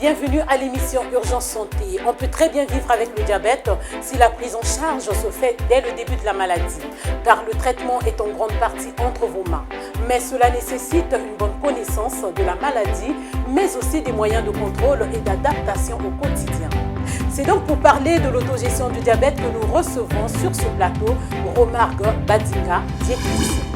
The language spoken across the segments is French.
bienvenue à l'émission Urgence Santé. On peut très bien vivre avec le diabète si la prise en charge se fait dès le début de la maladie, car le traitement est en grande partie entre vos mains. Mais cela nécessite une bonne connaissance de la maladie, mais aussi des moyens de contrôle et d'adaptation au quotidien. C'est donc pour parler de l'autogestion du diabète que nous recevons sur ce plateau Romar Badinga, diététicienne.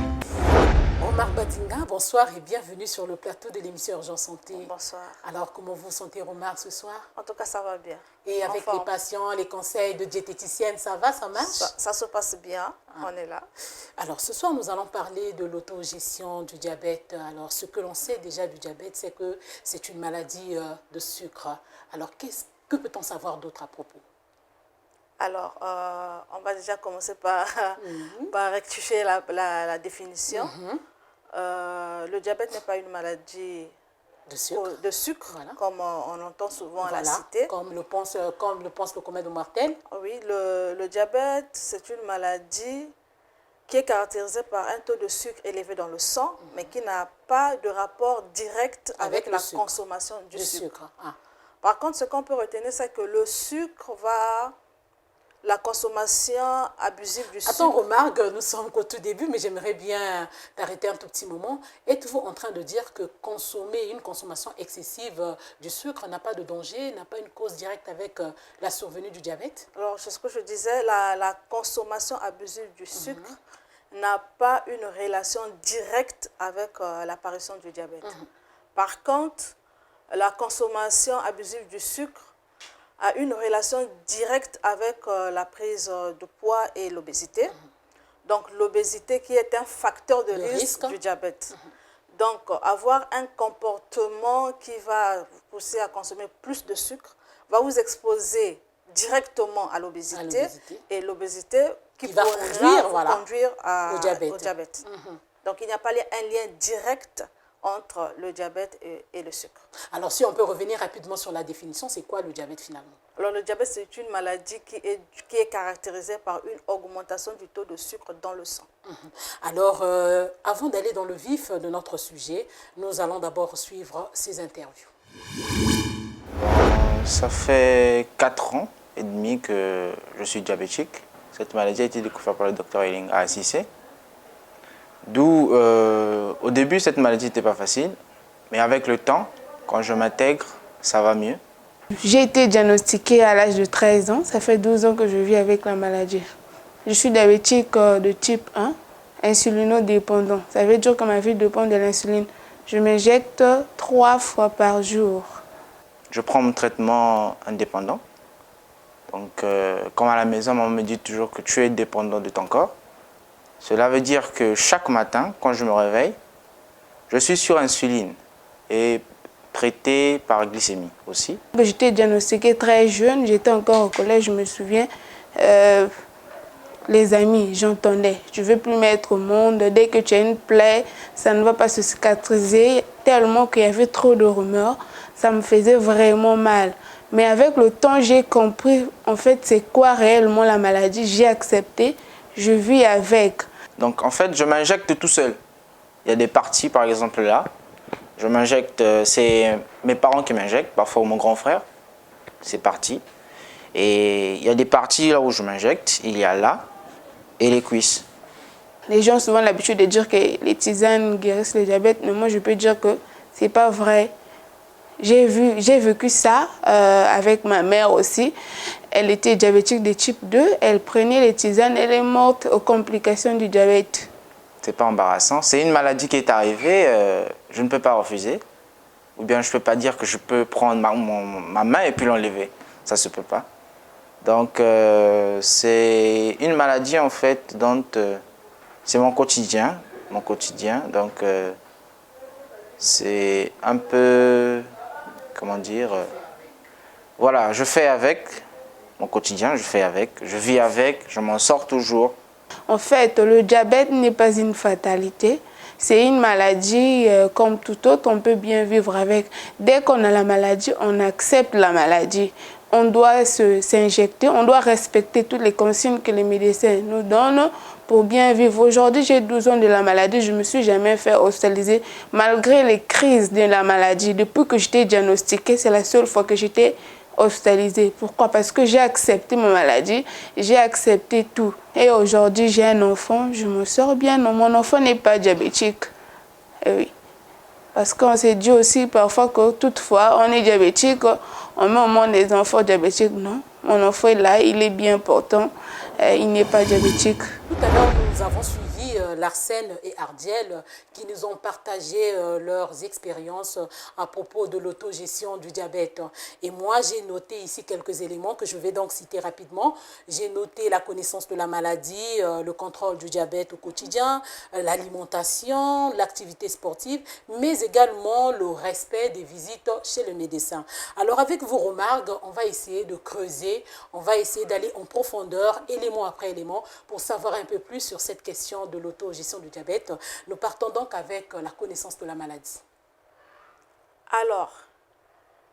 Romar Badinga, bonsoir et bienvenue sur le plateau de l'émission Urgence Santé. Bonsoir. Alors, comment vous sentez, Romar, ce soir? En tout cas, ça va bien. Et avec les patients, les conseils de diététicienne, ça va, ça marche? Ça se passe bien, on est là. Alors, ce soir, nous allons parler de l'autogestion du diabète. Alors, ce que l'on sait déjà du diabète, c'est que c'est une maladie de sucre. Alors, que peut-on savoir d'autre à propos? Alors, on va déjà commencer par, par rectifier la définition. Le diabète n'est pas une maladie de sucre voilà. Comme on entend souvent à la cité. Comme le pense le commun de mortel. Oui, le diabète, c'est une maladie qui est caractérisée par un taux de sucre élevé dans le sang, mais qui n'a pas de rapport direct avec la consommation du sucre. Par contre, ce qu'on peut retenir, c'est que le sucre va... La consommation abusive du sucre. Attends, remarque, nous sommes qu'au tout début, mais j'aimerais bien t'arrêter un tout petit moment. Êtes-vous en train de dire que consommer une consommation excessive du sucre n'a pas de danger, n'a pas une cause directe avec la survenue du diabète? Alors, c'est ce que je disais, la consommation abusive du sucre n'a pas une relation directe avec l'apparition du diabète. Par contre, la consommation abusive du sucre a une relation directe avec la prise de poids et l'obésité. Donc, l'obésité qui est un facteur de risque du diabète. Donc, avoir un comportement qui va vous pousser à consommer plus de sucre va vous exposer directement à l'obésité. Et l'obésité qui va conduire au diabète. Donc, il n'y a pas un lien direct entre le diabète et le sucre. Alors, si on peut revenir rapidement sur la définition, c'est quoi le diabète finalement? Alors, le diabète, c'est une maladie qui est caractérisée par une augmentation du taux de sucre dans le sang. Alors, avant d'aller dans le vif de notre sujet, nous allons d'abord suivre ces interviews. Ça fait 4 ans et demi que je suis diabétique. Cette maladie a été découverte par le docteur Eling à Assissé. D'où, au début, cette maladie n'était pas facile, mais avec le temps, quand je m'intègre, ça va mieux. J'ai été diagnostiquée à l'âge de 13 ans, ça fait 12 ans que je vis avec la maladie. Je suis diabétique de type 1, insulinodépendant. Ça veut dire que ma vie dépend de l'insuline. Je m'injecte 3 fois par jour. Je prends mon traitement indépendant. Donc, comme à la maison, maman me dit toujours que tu es dépendant de ton corps. Cela veut dire que chaque matin, quand je me réveille, je suis sur insuline et traité par glycémie aussi. J'étais diagnostiquée très jeune, j'étais encore au collège, je me souviens. Les amis, j'entendais, je ne veux plus mettre au monde, dès que tu as une plaie, ça ne va pas se cicatriser, tellement qu'il y avait trop de rumeurs, ça me faisait vraiment mal. Mais avec le temps, j'ai compris en fait c'est quoi réellement la maladie, j'ai accepté. Je vis avec. Donc en fait, je m'injecte tout seul. Il y a des parties, par exemple là. Je m'injecte, c'est mes parents qui m'injectent, parfois mon grand frère. C'est parti. Et il y a des parties là où je m'injecte. Il y a là et les cuisses. Les gens ont souvent l'habitude de dire que les tisanes guérissent le diabète. Mais moi, je peux dire que ce n'est pas vrai. J'ai vécu ça avec ma mère aussi. Elle était diabétique de type 2. Elle prenait les tisanes. Elle est morte aux complications du diabète. C'est pas embarrassant. C'est une maladie qui est arrivée. Je ne peux pas refuser. Ou bien je ne peux pas dire que je peux prendre ma main et puis l'enlever. Ça ne se peut pas. Donc c'est une maladie en fait dont c'est mon quotidien. Donc c'est un peu... Comment dire, voilà, je fais avec mon quotidien, je vis avec, je m'en sors toujours. En fait, le diabète n'est pas une fatalité, c'est une maladie comme tout autre, on peut bien vivre avec. Dès qu'on a la maladie, on accepte la maladie. on doit s'injecter, on doit respecter toutes les consignes que les médecins nous donnent pour bien vivre. Aujourd'hui, j'ai 12 ans de la maladie, je ne me suis jamais fait hospitaliser malgré les crises de la maladie. Depuis que j'étais diagnostiquée, c'est la seule fois que j'étais hospitalisée. Pourquoi? Parce que j'ai accepté ma maladie, j'ai accepté tout. Et aujourd'hui, j'ai un enfant, je me sors bien. Non, mon enfant n'est pas diabétique. Et oui. Parce qu'on s'est dit aussi parfois que toutefois, on est diabétique, on met au monde des enfants diabétiques. Non, mon enfant est là, il est bien portant, il n'est pas diabétique. Tout à l'heure, nous avons suivi Larsène et Ardiel qui nous ont partagé leurs expériences à propos de l'autogestion du diabète. Et moi, j'ai noté ici quelques éléments que je vais donc citer rapidement. J'ai noté la connaissance de la maladie, le contrôle du diabète au quotidien, l'alimentation, l'activité sportive, mais également le respect des visites chez le médecin. Alors, avec vos remarques, on va essayer de creuser, on va essayer d'aller en profondeur, élément après élément, pour savoir un peu plus sur cette question de l'autogestion du diabète. Nous partons donc avec la connaissance de la maladie. Alors,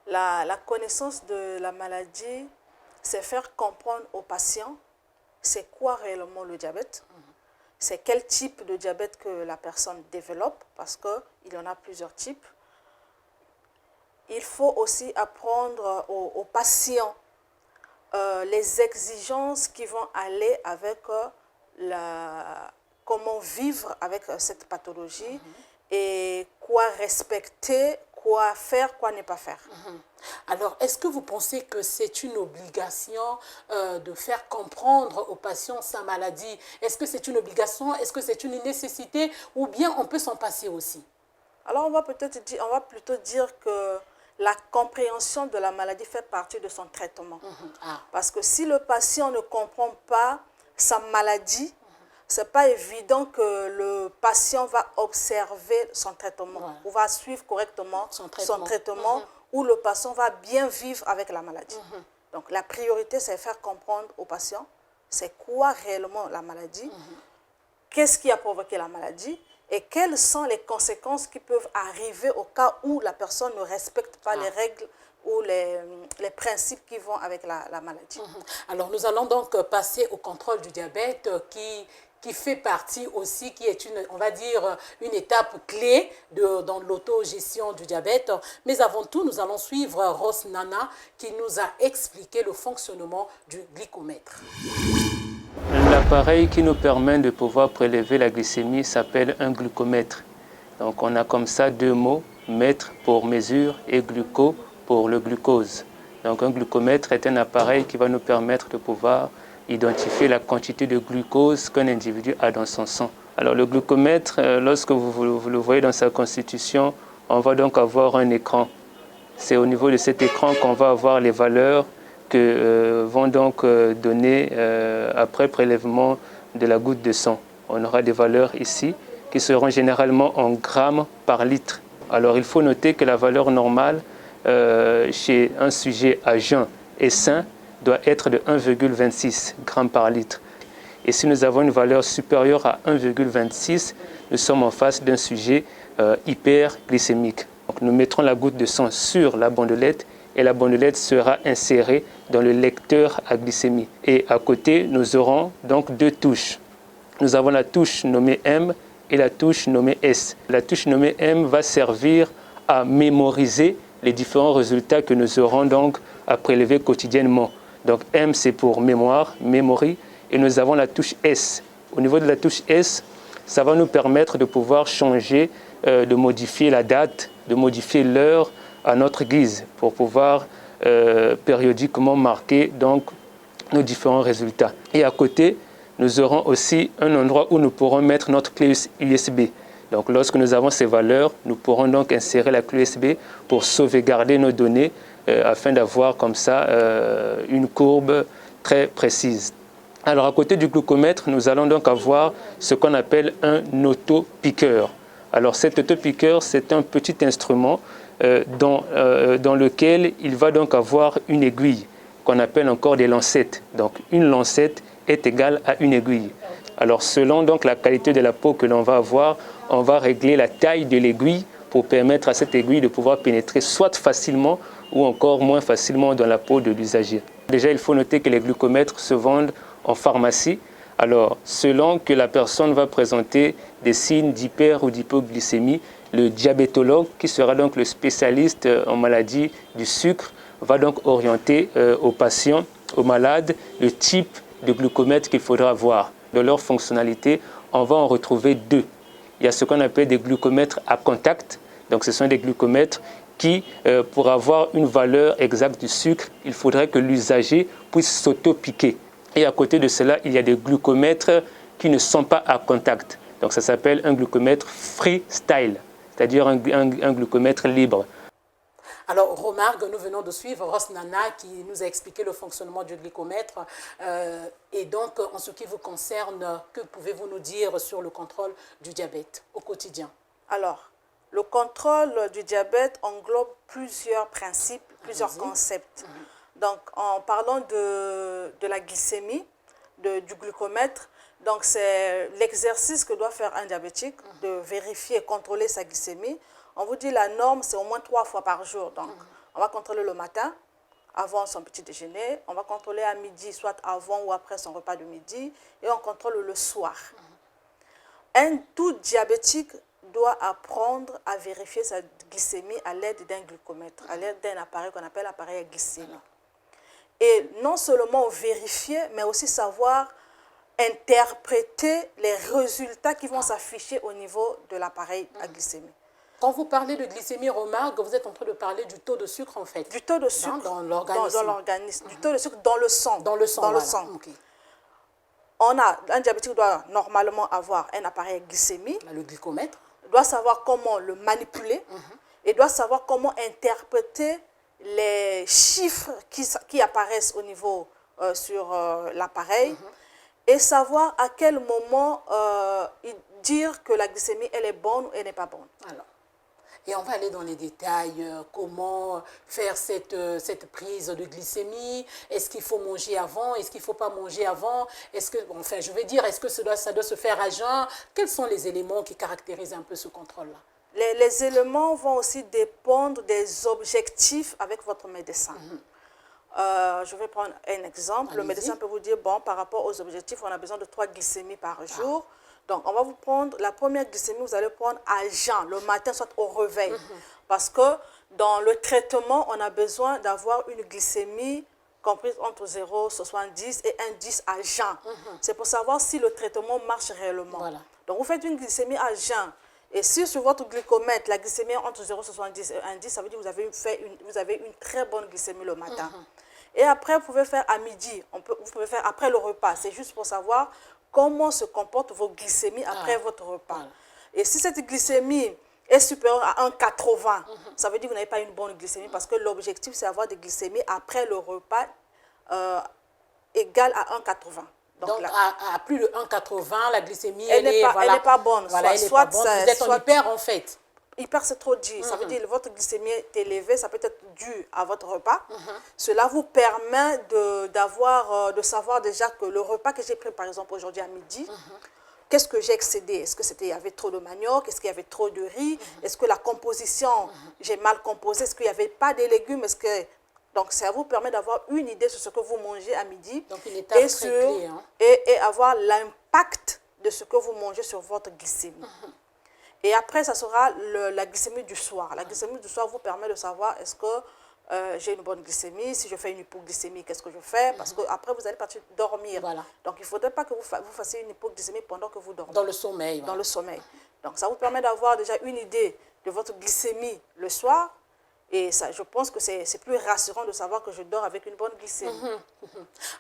la connaissance de la maladie, c'est faire comprendre aux patients c'est quoi réellement le diabète, c'est quel type de diabète que la personne développe, parce qu'il y en a plusieurs types. Il faut aussi apprendre aux patients les exigences qui vont aller avec comment vivre avec cette pathologie et quoi respecter, quoi faire, quoi ne pas faire. Alors, est-ce que vous pensez que c'est une obligation de faire comprendre aux patients sa maladie? Est-ce que c'est une obligation? Est-ce que c'est une nécessité? Ou bien on peut s'en passer aussi? Alors, on va plutôt dire que la compréhension de la maladie fait partie de son traitement. Parce que si le patient ne comprend pas sa maladie, ce n'est pas évident que le patient va observer son traitement ou va suivre correctement son traitement ou le patient va bien vivre avec la maladie. Donc la priorité, c'est faire comprendre au patient c'est quoi réellement la maladie, qu'est-ce qui a provoqué la maladie et quelles sont les conséquences qui peuvent arriver au cas où la personne ne respecte pas les règles ou les principes qui vont avec la maladie. Alors nous allons donc passer au contrôle du diabète qui fait partie aussi, qui est on va dire, une étape clé dans l'autogestion du diabète. Mais avant tout, nous allons suivre Rose Nana qui nous a expliqué le fonctionnement du glycomètre. L'appareil qui nous permet de pouvoir prélever la glycémie s'appelle un glucomètre. Donc on a comme ça deux mots, mètre pour mesure et gluco pour le glucose. Donc un glucomètre est un appareil qui va nous permettre de pouvoir identifier la quantité de glucose qu'un individu a dans son sang. Alors le glucomètre, lorsque vous le voyez dans sa constitution, on va donc avoir un écran. C'est au niveau de cet écran qu'on va avoir les valeurs que vont donc donner après prélèvement de la goutte de sang. On aura des valeurs ici qui seront généralement en grammes par litre. Alors il faut noter que la valeur normale chez un sujet à jeun et sain doit être de 1,26 grammes par litre. Et si nous avons une valeur supérieure à 1,26, nous sommes en face d'un sujet hyperglycémique. Donc nous mettrons la goutte de sang sur la bandelette et la bandelette sera insérée dans le lecteur à glycémie. Et à côté, nous aurons donc deux touches. Nous avons la touche nommée M et la touche nommée S. La touche nommée M va servir à mémoriser les différents résultats que nous aurons donc à prélever quotidiennement. Donc M, c'est pour mémoire, memory, et nous avons la touche S. Au niveau de la touche S, ça va nous permettre de pouvoir changer, de modifier la date, de modifier l'heure à notre guise pour pouvoir périodiquement marquer donc nos différents résultats. Et à côté, nous aurons aussi un endroit où nous pourrons mettre notre clé USB. Donc lorsque nous avons ces valeurs, nous pourrons donc insérer la clé USB pour sauvegarder nos données afin d'avoir comme ça une courbe très précise. Alors à côté du glucomètre, nous allons donc avoir ce qu'on appelle un autopiqueur. Alors cet autopiqueur, c'est un petit instrument dans lequel il va donc avoir une aiguille qu'on appelle encore des lancettes. Donc une lancette est égale à une aiguille. Alors selon donc la qualité de la peau que l'on va avoir, on va régler la taille de l'aiguille pour permettre à cette aiguille de pouvoir pénétrer soit facilement ou encore moins facilement dans la peau de l'usager. Déjà, il faut noter que les glucomètres se vendent en pharmacie. Alors, selon que la personne va présenter des signes d'hyper ou d'hypoglycémie, le diabétologue, qui sera donc le spécialiste en maladie du sucre, va donc orienter aux patients, aux malades, le type de glucomètre qu'il faudra avoir. De leur fonctionnalité, on va en retrouver deux. Il y a ce qu'on appelle des glucomètres à contact. Donc, ce sont des glucomètres qui, pour avoir une valeur exacte du sucre, il faudrait que l'usager puisse s'auto-piquer. Et à côté de cela, il y a des glucomètres qui ne sont pas à contact. Donc, ça s'appelle un glucomètre freestyle, c'est-à-dire un glucomètre libre. Alors, remarque, nous venons de suivre Rosnana qui nous a expliqué le fonctionnement du glycomètre. Et donc, en ce qui vous concerne, que pouvez-vous nous dire sur le contrôle du diabète au quotidien? Alors, le contrôle du diabète englobe plusieurs principes, plusieurs concepts. Donc, en parlant de la glycémie, du glucomètre, donc c'est l'exercice que doit faire un diabétique de vérifier et contrôler sa glycémie. On vous dit la norme, c'est au moins 3 fois par jour. Donc, on va contrôler le matin, avant son petit déjeuner. On va contrôler à midi, soit avant ou après son repas de midi. Et on contrôle le soir. Tout diabétique doit apprendre à vérifier sa glycémie à l'aide d'un glucomètre, à l'aide d'un appareil qu'on appelle appareil glycémique. Et non seulement vérifier, mais aussi savoir interpréter les résultats qui vont s'afficher au niveau de l'appareil à glycémie. Quand vous parlez de glycémie, remarque, vous êtes en train de parler du taux de sucre en fait. Du taux de sucre dans l'organisme. Du taux de sucre dans le sang. Dans le sang, Okay. Un diabétique doit normalement avoir un appareil glycémie. Le glycomètre. Doit savoir comment le manipuler et doit savoir comment interpréter les chiffres qui apparaissent au niveau sur l'appareil et savoir à quel moment dire que la glycémie elle est bonne ou elle n'est pas bonne. Alors, et on va aller dans les détails, comment faire cette prise de glycémie, est-ce qu'il faut manger avant, est-ce qu'il ne faut pas manger avant, est-ce que, enfin je veux dire, est-ce que ça doit se faire à jeun? Quels sont les éléments qui caractérisent un peu ce contrôle-là? Les éléments vont aussi dépendre des objectifs avec votre médecin. Je vais prendre un exemple. Le médecin peut vous dire, bon, par rapport aux objectifs, on a besoin de 3 glycémies par jour. Donc, on va vous prendre la première glycémie, vous allez prendre à jeun, le matin, soit au réveil. Parce que dans le traitement, on a besoin d'avoir une glycémie comprise entre 0,70 et 1,10 à jeun. C'est pour savoir si le traitement marche réellement. Voilà. Donc, vous faites une glycémie à jeun. Et si sur votre glycomètre, la glycémie est entre 0,70 et 1,10, ça veut dire que vous avez une très bonne glycémie le matin. Et après, vous pouvez faire à midi, vous pouvez faire après le repas. C'est juste pour savoir comment se comportent vos glycémies après votre repas. Et si cette glycémie est supérieure à 1,80, ça veut dire que vous n'avez pas une bonne glycémie parce que l'objectif, c'est d'avoir des glycémies après le repas égales à 1,80. Donc, à plus de 1,80, la glycémie, elle n'est pas bonne. Voilà, soit vous êtes en hyper, en fait. Hyper, c'est trop dit. Ça veut dire que votre glycémie est élevée, ça peut être dû à votre repas. Cela vous permet de savoir déjà que le repas que j'ai pris, par exemple, aujourd'hui à midi, qu'est-ce que j'ai excédé? Est-ce qu'il y avait trop de manioc? Est-ce qu'il y avait trop de riz? Est-ce que la composition, j'ai mal composé? Est-ce qu'il n'y avait pas de légumes? Donc, ça vous permet d'avoir une idée sur ce que vous mangez à midi. Donc, une étape très clé, hein. Et avoir l'impact de ce que vous mangez sur votre glycémie. Et après, ça sera la glycémie du soir. La glycémie du soir vous permet de savoir est-ce que j'ai une bonne glycémie, si je fais une hypoglycémie, qu'est-ce que je fais? Parce qu'après, vous allez partir dormir. Voilà. Donc, il ne faudrait pas que vous fassiez une hypoglycémie pendant que vous dormez. Dans le sommeil. Dans le sommeil. Donc, ça vous permet d'avoir déjà une idée de votre glycémie le soir. Et ça, je pense que c'est plus rassurant de savoir que je dors avec une bonne glycémie.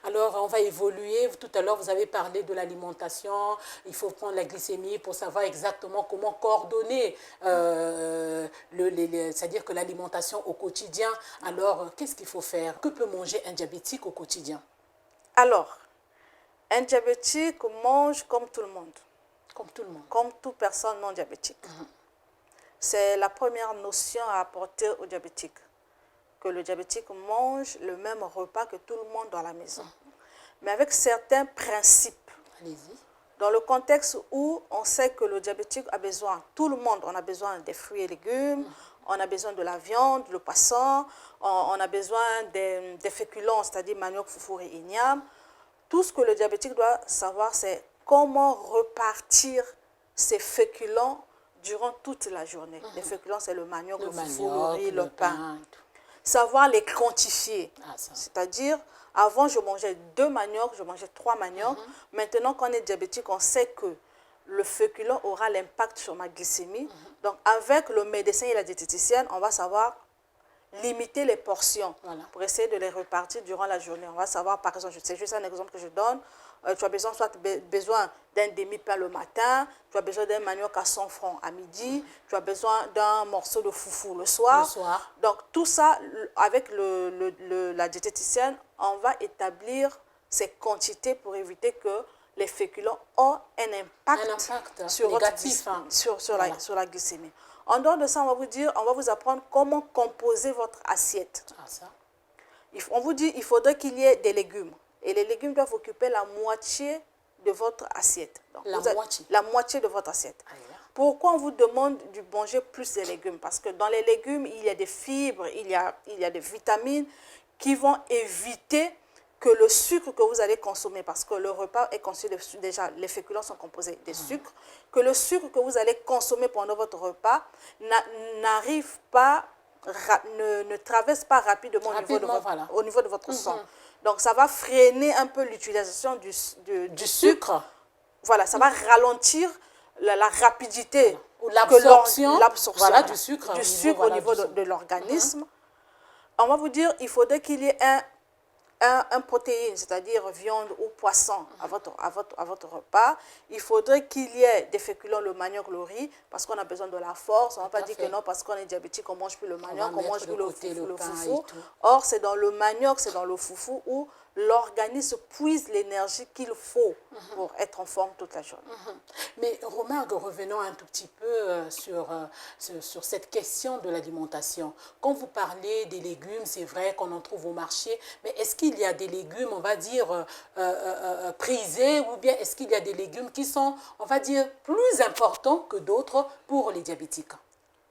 Alors, on va évoluer. Tout à l'heure, vous avez parlé de l'alimentation. Il faut prendre la glycémie pour savoir exactement comment coordonner, c'est-à-dire que l'alimentation au quotidien. Alors, qu'est-ce qu'il faut faire? Que peut manger un diabétique au quotidien? Alors, un diabétique mange comme tout le monde. Comme tout le monde. Comme toute personne non diabétique. C'est la première notion à apporter aux diabétiques, que le diabétique mange le même repas que tout le monde dans la maison, mais avec certains principes. Allez-y. Dans le contexte où on sait que le diabétique a besoin, tout le monde, on a besoin des fruits et légumes, on a besoin de la viande, le poisson, on a besoin des féculents, c'est-à-dire manioc, foufou et igname. Tout ce que le diabétique doit savoir, c'est comment repartir ces féculents durant toute la journée. Les féculents, c'est le manioc, le foufou, le riz, le pain. Savoir les quantifier. C'est-à-dire, avant, je mangeais 2 maniocs, je mangeais 3 maniocs. Maintenant, quand on est diabétique, on sait que le féculent aura l'impact sur ma glycémie. Donc, avec le médecin et la diététicienne, on va savoir limiter les portions pour essayer de les repartir durant la journée. On va savoir, par exemple, c'est juste un exemple que je donne, tu as besoin d'un demi-pain le matin, tu as besoin d'un manioc à 100 francs à midi, tu as besoin d'un morceau de foufou le soir. Donc, tout ça, avec la diététicienne, on va établir ces quantités pour éviter que les féculents ont un impact sur, négatif, sur la glycémie. En dehors de ça, on va vous apprendre comment composer votre assiette. On vous dit qu'il faudrait qu'il y ait des légumes. Et les légumes doivent occuper la moitié de votre assiette. Donc, la moitié de votre assiette. Pourquoi on vous demande de manger plus de légumes? Parce que dans les légumes, il y a des fibres, il y a des vitamines qui vont éviter que le sucre que vous allez consommer, parce que le repas est constitué déjà, les féculents sont composés des sucres, que le sucre que vous allez consommer pendant votre repas n'arrive pas, ne traverse pas rapidement au niveau de votre sang. Donc, ça va freiner un peu l'utilisation du sucre. Voilà, ça va ralentir la rapidité ou l'absorption du sucre au niveau de l'organisme. On va vous dire qu'il faudrait qu'il y ait un protéine, c'est-à-dire viande ou poisson à votre repas. Il faudrait qu'il y ait des féculents, le manioc, le riz, parce qu'on a besoin de la force. On ne va pas dire que non, parce qu'on est diabétique, on ne mange plus le manioc, on mange plus le foufou. Or, c'est dans le manioc, c'est dans le foufou où l'organisme puise l'énergie qu'il faut pour être en forme toute la journée. Mais Romain, revenons un tout petit peu sur cette question de l'alimentation. Quand vous parlez des légumes, c'est vrai qu'on en trouve au marché, mais est-ce qu'il y a des légumes, on va dire, prisés, ou bien est-ce qu'il y a des légumes qui sont, on va dire, plus importants que d'autres pour les diabétiques?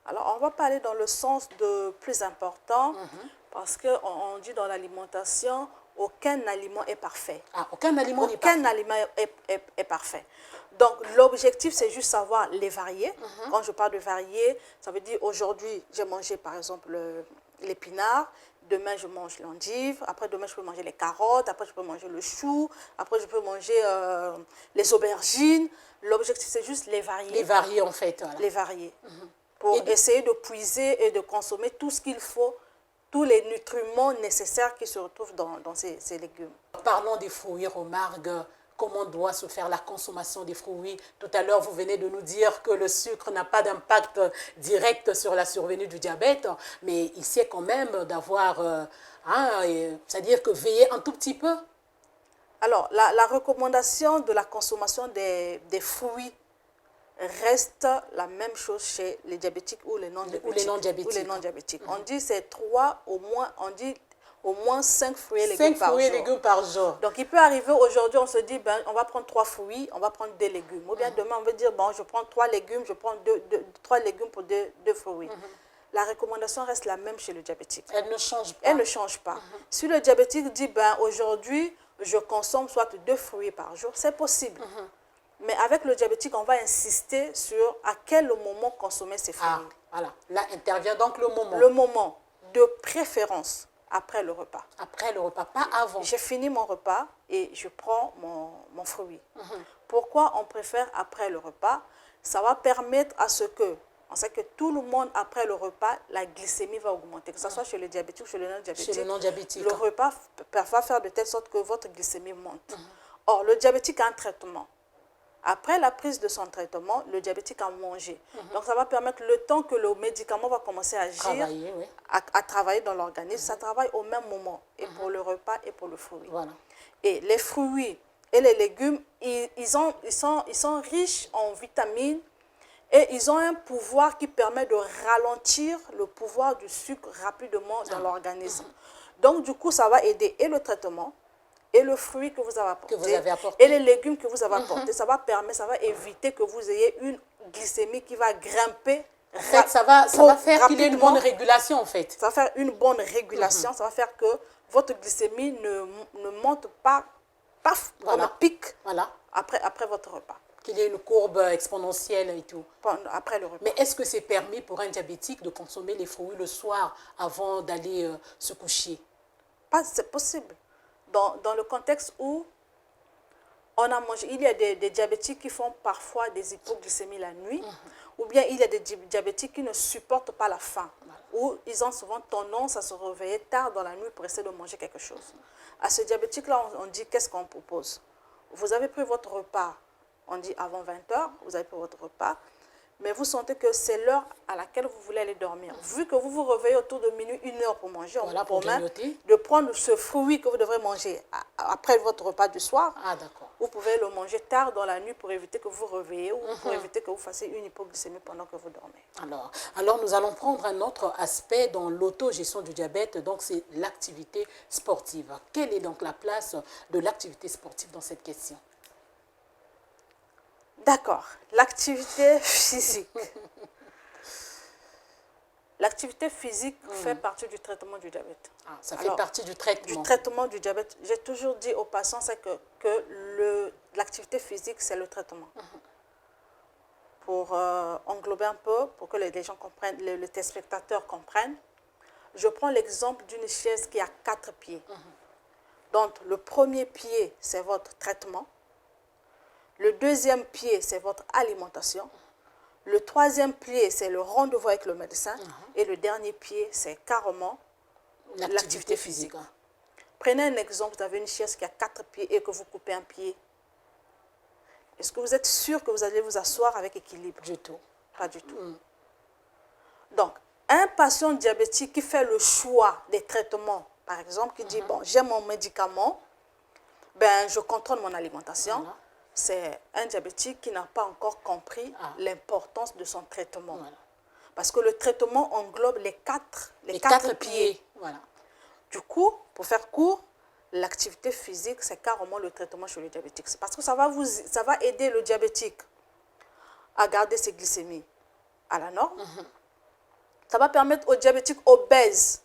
Alors, on va parler dans le sens de plus important, parce qu'on dit dans l'alimentation, aucun aliment est parfait. Aucun aliment est parfait. Donc, l'objectif, c'est juste savoir les varier. Quand je parle de varier, ça veut dire aujourd'hui, j'ai mangé par exemple l'épinard, demain je mange l'endive, après demain je peux manger les carottes, après je peux manger le chou, après je peux manger les aubergines. L'objectif, c'est juste les varier. Les varier en fait. Voilà. Les varier. Pour essayer de puiser et de consommer tout ce qu'il faut, tous les nutriments nécessaires qui se retrouvent dans ces légumes. Parlons des fruits, Romargue. Comment doit se faire la consommation des fruits? Tout à l'heure, vous venez de nous dire que le sucre n'a pas d'impact direct sur la survenue du diabète, mais il sait quand même d'avoir, c'est-à-dire que veiller un tout petit peu. Alors, la recommandation de la consommation des fruits reste la même chose chez les diabétiques ou les non-diabétiques. On dit c'est 3 au moins, on dit au moins 5 fruits et légumes par jour. Donc, il peut arriver aujourd'hui, on se dit, on va prendre 3 fruits, on va prendre 2 légumes. Ou bien demain, on veut dire, je prends 3 légumes, je prends 3 légumes pour 2 fruits. La recommandation reste la même chez le diabétique. Elle ne change pas. Elle ne change pas. Si le diabétique dit, aujourd'hui, je consomme soit 2 fruits par jour, c'est possible. Mais avec le diabétique, on va insister sur à quel moment consommer ces fruits. Voilà. Là intervient donc le moment. Le moment, de préférence, après le repas. Après le repas, pas avant. J'ai fini mon repas et je prends mon fruit. Pourquoi on préfère après le repas? Ça va permettre à ce que, on sait que tout le monde, après le repas, la glycémie va augmenter. Que ce soit chez le diabétique ou chez le non-diabétique. Le repas va faire de telle sorte que votre glycémie monte. Or, le diabétique a un traitement. Après la prise de son traitement, le diabétique a mangé. Donc, ça va permettre le temps que le médicament va commencer à agir, à travailler dans l'organisme. Ça travaille au même moment, et pour le repas et pour le fruit. Voilà. Et les fruits et les légumes, ils sont riches en vitamines et ils ont un pouvoir qui permet de ralentir le pouvoir du sucre rapidement dans l'organisme. Donc, du coup, ça va aider et le traitement, et le fruit que vous avez apporté, et les légumes que vous avez apportés, ça va éviter que vous ayez une glycémie qui va grimper En fait, ça va faire qu'il y ait une bonne régulation, en fait. Ça va faire une bonne régulation, ça va faire que votre glycémie ne monte pas, paf, comme un pic après votre repas. Qu'il y ait une courbe exponentielle et tout. Après le repas. Mais est-ce que c'est permis pour un diabétique de consommer les fruits le soir avant d'aller se coucher? C'est possible. Dans le contexte où on a mangé, il y a des diabétiques qui font parfois des hypoglycémies la nuit, ou bien il y a des diabétiques qui ne supportent pas la faim, ou ils ont souvent tendance à se réveiller tard dans la nuit pour essayer de manger quelque chose. À ce diabétique-là, on dit qu'est-ce qu'on propose? Vous avez pris votre repas, on dit avant 20 h, vous avez pris votre repas, mais vous sentez que c'est l'heure à laquelle vous voulez aller dormir. Vu que vous vous réveillez autour de minuit, 1 heure pour manger, on vous promet de prendre ce fruit que vous devrez manger après votre repas du soir. Ah, d'accord. Vous pouvez le manger tard dans la nuit pour éviter que vous vous réveillez ou pour éviter que vous fassiez une hypoglycémie pendant que vous dormez. Alors nous allons prendre un autre aspect dans l'autogestion du diabète, donc c'est l'activité sportive. Quelle est donc la place de l'activité sportive dans cette question? D'accord. L'activité physique. L'activité physique fait partie du traitement du diabète. Ah, ça fait partie du traitement. Du traitement du diabète. J'ai toujours dit aux patients que l'activité physique, c'est le traitement. Pour englober un peu, pour que les gens comprennent, les téléspectateurs comprennent, je prends l'exemple d'une chaise qui a 4 pieds. Donc, le premier pied, c'est votre traitement. Le deuxième pied, c'est votre alimentation. Le troisième pied, c'est le rendez-vous avec le médecin. Et le dernier pied, c'est carrément l'activité physique. Prenez un exemple, vous avez une chaise qui a 4 pieds et que vous coupez un pied. Est-ce que vous êtes sûr que vous allez vous asseoir avec équilibre? Du tout. Pas du tout. Donc, un patient diabétique qui fait le choix des traitements, par exemple, qui dit, bon, j'ai mon médicament, ben, je contrôle mon alimentation. C'est un diabétique qui n'a pas encore compris l'importance de son traitement. Parce que le traitement englobe les quatre pieds. Du coup, pour faire court, l'activité physique, c'est carrément le traitement chez le diabétique. C'est parce que ça va aider le diabétique à garder ses glycémies à la norme. Ça va permettre au diabétique obèse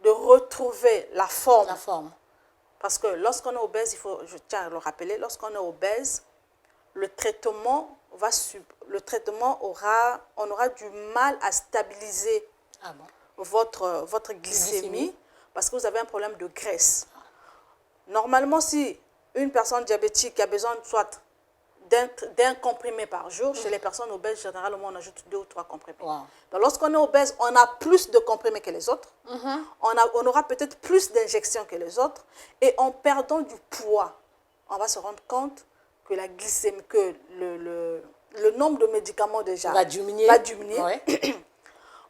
de retrouver la forme. Parce que lorsqu'on est obèse, je tiens à le rappeler, lorsqu'on est obèse, le traitement on aura du mal à stabiliser votre glycémie parce que vous avez un problème de graisse. Normalement, si une personne diabétique a besoin soit d'un comprimé par jour, chez les personnes obèses, généralement, on ajoute 2 ou 3 comprimés. Donc, lorsqu'on est obèse, on a plus de comprimés que les autres. On aura peut-être plus d'injections que les autres. Et en perdant du poids, on va se rendre compte que la glycémie, que le nombre de médicaments déjà va diminuer.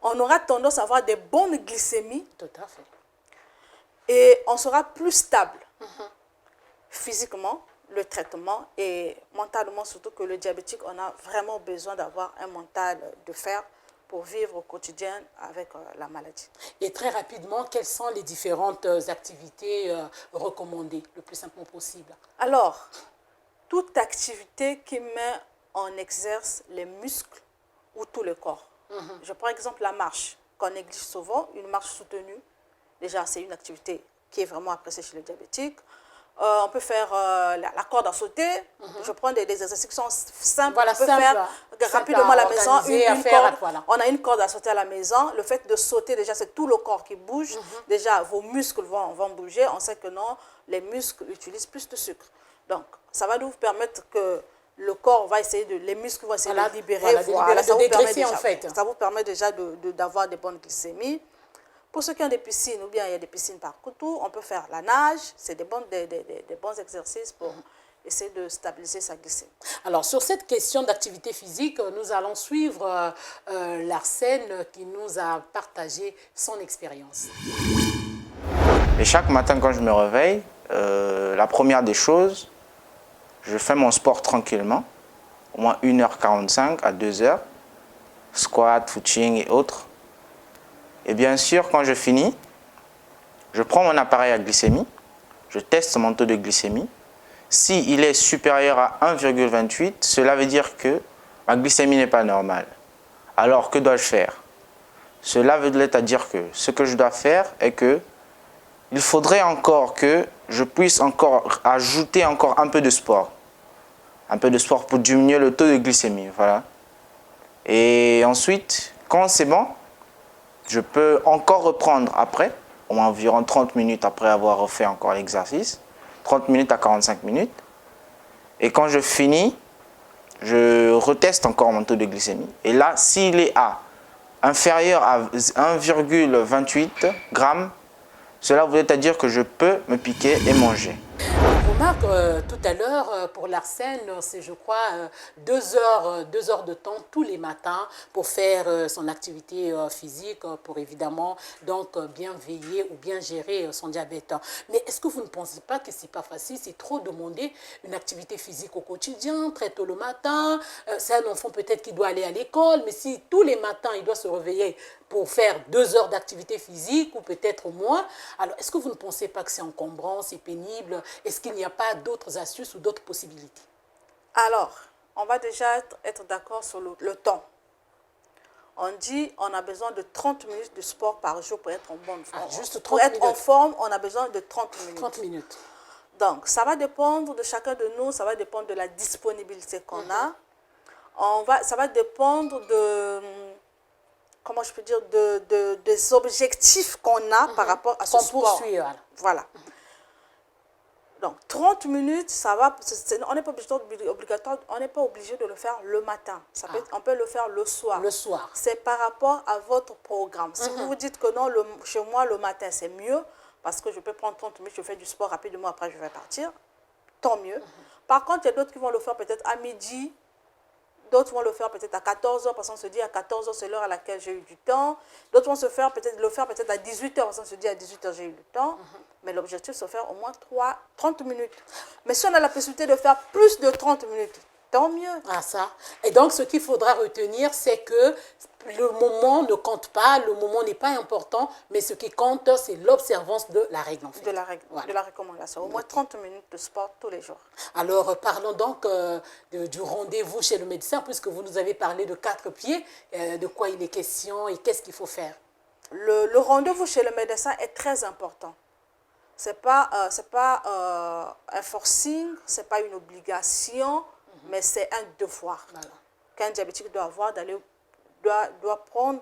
On aura tendance à avoir des bonnes glycémies. Tout à fait. Et on sera plus stable physiquement, le traitement, et mentalement, surtout que le diabétique, on a vraiment besoin d'avoir un mental de fer pour vivre au quotidien avec la maladie. Et très rapidement, quelles sont les différentes activités recommandées le plus simplement possible? Alors, toute activité qui met en exerce les muscles ou tout le corps. Je prends exemple la marche, qu'on néglige souvent, une marche soutenue. Déjà, c'est une activité qui est vraiment appréciée chez les diabétiques. On peut faire la corde à sauter. Je prends des exercices qui sont simples. On peut faire rapidement à la maison. On a une corde à sauter à la maison. Le fait de sauter, déjà, c'est tout le corps qui bouge. Déjà, vos muscles vont bouger. On sait que non, les muscles utilisent plus de sucre. Donc, ça va nous permettre que le corps va essayer les muscles vont essayer de libérer. Ça vous permet déjà d'avoir des bonnes glycémies. Pour ceux qui ont des piscines, ou bien il y a des piscines partout, on peut faire la nage. C'est des bons exercices pour essayer de stabiliser sa glycémie. Alors, sur cette question d'activité physique, nous allons suivre Larsen qui nous a partagé son expérience. Et chaque matin, quand je me réveille, la première des choses, je fais mon sport tranquillement, au moins 1h45 à 2h, squat, footing et autres. Et bien sûr, quand je finis, je prends mon appareil à glycémie, je teste mon taux de glycémie. S'il est supérieur à 1,28, cela veut dire que ma glycémie n'est pas normale. Alors, que dois-je faire? Cela veut dire que ce que je dois faire est que il faudrait encore que je puisse encore ajouter encore un peu de sport. Un peu de sport pour diminuer le taux de glycémie, voilà. Et ensuite, quand c'est bon, je peux encore reprendre après, environ 30 minutes après avoir refait encore l'exercice, 30 minutes à 45 minutes. Et quand je finis, je reteste encore mon taux de glycémie. Et là, s'il est inférieur à 1,28 grammes, cela voudrait dire que je peux me piquer et manger. On remarque tout à l'heure, pour l'Arsène, c'est je crois 2 heures de temps tous les matins pour faire son activité physique, pour évidemment donc bien veiller ou bien gérer son diabète. Mais est-ce que vous ne pensez pas que c'est pas facile, c'est trop demander une activité physique au quotidien, très tôt le matin? C'est un enfant peut-être qui doit aller à l'école, mais si tous les matins il doit se réveiller pour faire 2 heures d'activité physique ou peut-être moins, alors est-ce que vous ne pensez pas que c'est encombrant, c'est pénible? Est-ce qu'il n'y a pas d'autres astuces ou d'autres possibilités? Alors, on va déjà être d'accord sur le temps. On dit on a besoin de 30 minutes de sport par jour pour être en bonne forme. Juste 30 pour être minutes. en forme, on a besoin de 30 minutes. 30 minutes. Donc, ça va dépendre de chacun de nous, ça va dépendre de la disponibilité qu'on a. Ça va dépendre de, comment je peux dire, des objectifs qu'on a par rapport à ce sport. Poursuit, voilà. Donc, 30 minutes, ça va, on n'est pas obligatoire, on n'est pas obligé de le faire le matin. On peut le faire le soir. Le soir. C'est par rapport à votre programme. Si vous vous dites que non, chez moi, le matin, c'est mieux, parce que je peux prendre 30 minutes, je fais du sport rapidement, après je vais partir, tant mieux. Par contre, il y a d'autres qui vont le faire peut-être à midi, d'autres vont le faire peut-être à 14h, parce qu'on se dit à 14h, c'est l'heure à laquelle j'ai eu du temps. D'autres vont le faire peut-être à 18h, parce qu'on se dit à 18h, j'ai eu du temps. Mais l'objectif, c'est de faire au moins 30 minutes. Mais si on a la possibilité de faire plus de 30 minutes, tant mieux. Ah, ça. Et donc, ce qu'il faudra retenir, c'est que le moment ne compte pas, le moment n'est pas important, mais ce qui compte, c'est l'observance de la règle, en fait. De la règle, de la recommandation. Au moins 30 minutes de sport tous les jours. Alors, parlons donc du rendez-vous chez le médecin, puisque vous nous avez parlé de 4 pieds. De quoi il est question et qu'est-ce qu'il faut faire? Le rendez-vous chez le médecin est très important. Ce n'est pas un forcing, ce n'est pas une obligation, mais c'est un devoir qu'un diabétique doit avoir, doit prendre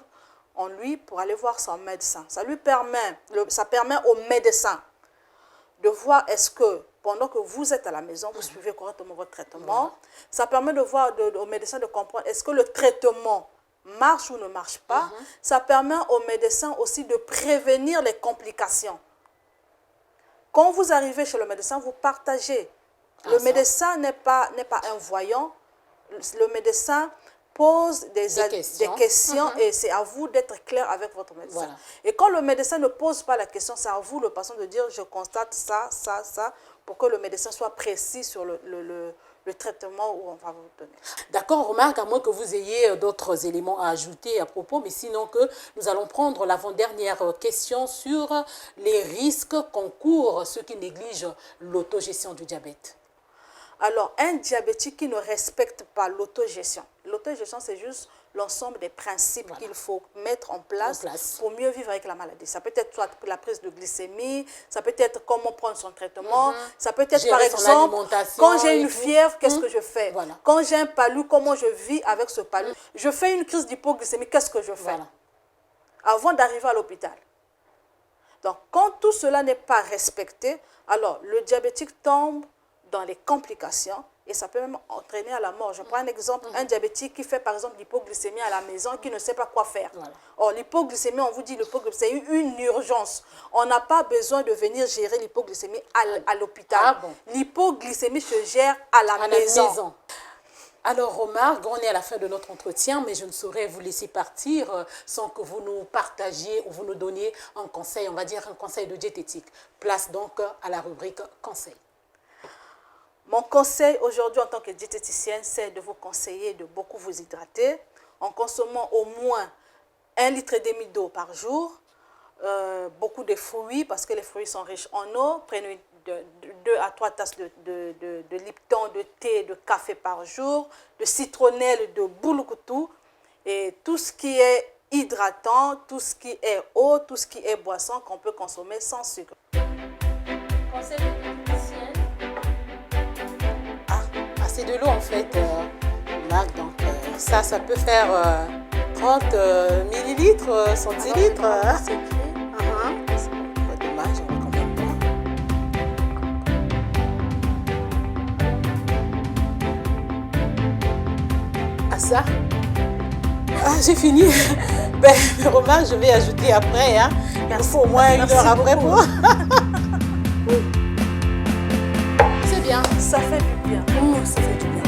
en lui pour aller voir son médecin. Ça permet au médecin de voir est-ce que pendant que vous êtes à la maison, vous suivez correctement votre traitement. Ça permet de voir au médecin de comprendre est-ce que le traitement marche ou ne marche pas. Ça permet au médecin aussi de prévenir les complications. Quand vous arrivez chez le médecin, vous partagez. Le médecin n'est pas un voyant. Le médecin pose des questions et c'est à vous d'être clair avec votre médecin. Voilà. Et quand le médecin ne pose pas la question, c'est à vous, le patient, de dire je constate ça, pour que le médecin soit précis sur le traitement où on va vous donner. D'accord, on remarque, à moins que vous ayez d'autres éléments à ajouter à propos, mais sinon que nous allons prendre l'avant-dernière question sur les risques qu'encourent ceux qui négligent l'autogestion du diabète. Alors, un diabétique qui ne respecte pas l'autogestion, c'est juste l'ensemble des principes qu'il faut mettre en place pour mieux vivre avec la maladie. Ça peut être soit la prise de glycémie, ça peut être comment prendre son traitement, ça peut être par exemple, quand j'ai une fièvre, qu'est-ce que je fais? Quand j'ai un palu, comment je vis avec ce palu? Je fais une crise d'hypoglycémie, qu'est-ce que je fais? Avant d'arriver à l'hôpital. Donc, quand tout cela n'est pas respecté, alors le diabétique tombe dans les complications et ça peut même entraîner à la mort. Je prends un exemple, un diabétique qui fait par exemple l'hypoglycémie à la maison et qui ne sait pas quoi faire. Or, l'hypoglycémie, on vous dit l'hypoglycémie, c'est une urgence. On n'a pas besoin de venir gérer l'hypoglycémie à l'hôpital. L'hypoglycémie se gère à la maison. Alors, Omar, on est à la fin de notre entretien, mais je ne saurais vous laisser partir sans que vous nous partagiez ou vous nous donniez un conseil, on va dire un conseil de diététique. Place donc à la rubrique conseil. Mon conseil aujourd'hui en tant que diététicienne, c'est de vous conseiller de beaucoup vous hydrater en consommant au moins 1,5 litre d'eau par jour, beaucoup de fruits parce que les fruits sont riches en eau. Prenez 2 à 3 tasses de Lipton, de thé, de café par jour, de citronnelle, de boulgourtou. Et tout ce qui est hydratant, tout ce qui est eau, tout ce qui est boisson qu'on peut consommer sans sucre. Conseil de diététicienne. C'est de l'eau en fait, Marc. Donc ça peut faire 30 millilitres, centilitres. C'est écrit. C'est dommage, on va quand même pas. Ah ça? Ah, j'ai fini. Ben, remarque, je vais ajouter après. Hein. Il faut au moins 1 heure après pour. C'est bien. Ça fait du bien. Ça fait du bien.